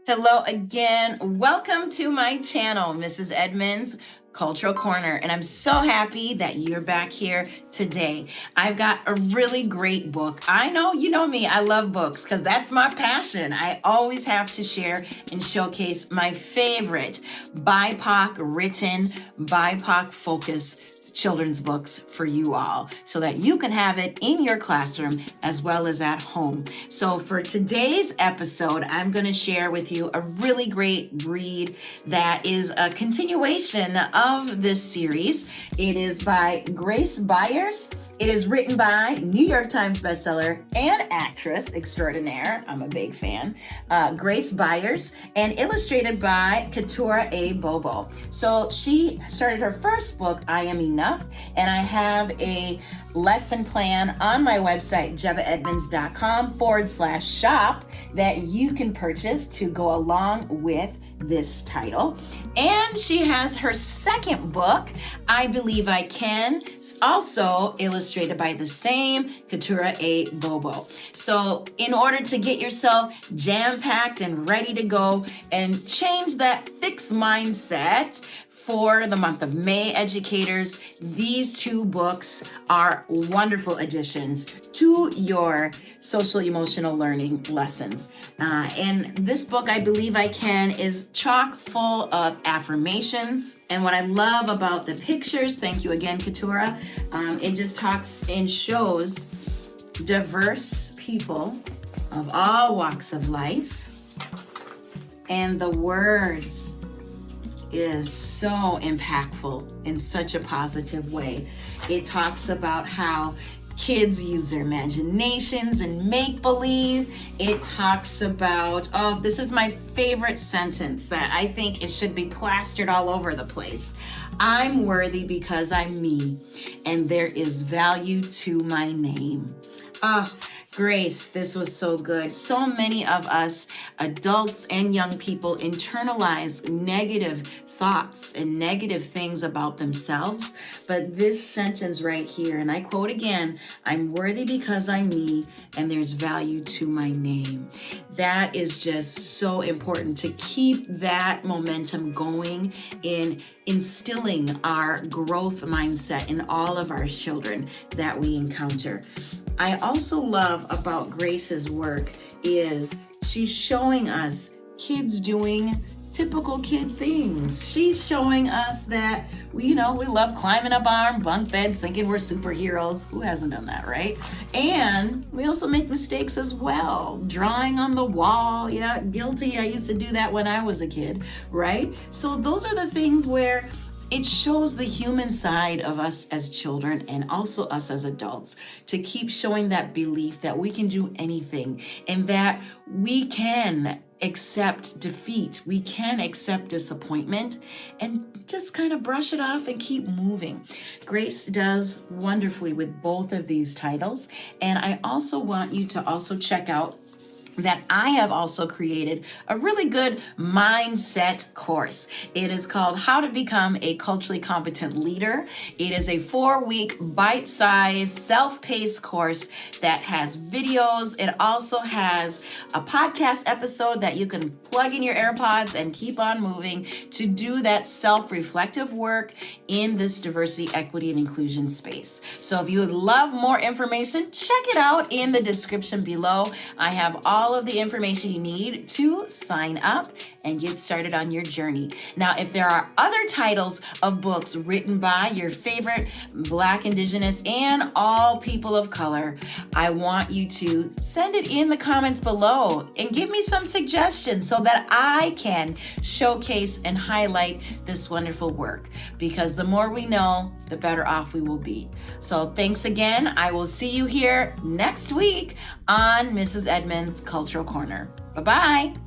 Hello again. Welcome to my channel, Mrs. Edmonds Cultural Corner, and I'm so happy that you're back here today. I've got a really great book. I know, you know me, I love books because that's my passion. I always have to share and showcase my favorite BIPOC written, BIPOC focused children's books for you all so that you can have it in your classroom as well as at home. So for today's episode, I'm going to share with you a really great read that is a continuation of this series. It is by Grace Byers. It is written by New York Times bestseller and actress extraordinaire, I'm a big fan, Grace Byers, and illustrated by Keturah A. Bobo. So she started her first book, I Am Enough, and I have a lesson plan on my website, jebaedmonds.com/shop that you can purchase to go along with this title. And she has her second book, I Believe I Can, also illustrated by the same Keturah A. Bobo. So in order to get yourself jam-packed and ready to go and change that fixed mindset for the month of May, educators, these two books are wonderful additions to your social emotional learning lessons. And this book, I Believe I Can, is chock full of affirmations. And what I love about the pictures, thank you again, Keturah, it just talks and shows diverse people of all walks of life. And the words is so impactful in such a positive way. It talks about how kids use their imaginations and make-believe. It talks about, oh, this is my favorite sentence that I think it should be plastered all over the place. I'm worthy because I'm me, and there is value to my name. Grace, this was so good. So many of us, adults and young people, internalize negative thoughts and negative things about themselves. But this sentence right here, and I quote again, I'm worthy because I'm me, and there's value to my name. That is just so important to keep that momentum going in instilling our growth mindset in all of our children that we encounter. I also love about Grace's work is she's showing us kids doing typical kid things. She's showing us that we love climbing up our bunk beds thinking we're superheroes. Who hasn't done that, right? And we also make mistakes as well. Drawing on the wall, yeah, guilty. I used to do that when I was a kid, right? So those are the things where it shows the human side of us as children and also us as adults to keep showing that belief that we can do anything and that we can accept defeat, we can accept disappointment and just kind of brush it off and keep moving. Grace does wonderfully with both of these titles, and I also want you to also check out that I have also created a really good mindset course. It is called How to Become a Culturally Competent Leader. It is a 4-week bite-sized self-paced course that has videos. It also has a podcast episode that you can plug in your AirPods and keep on moving to do that self-reflective work in this diversity, equity, and inclusion space. So if you would love more information, check it out in the description below. I have all of the information you need to sign up and get started on your journey. Now, if there are other titles of books written by your favorite Black, Indigenous, and all people of color, I want you to send it in the comments below and give me some suggestions so that I can showcase and highlight this wonderful work. Because the more we know, the better off we will be. So thanks again. I will see you here next week on Mrs. Edmonds Cultural Corner. Bye-bye.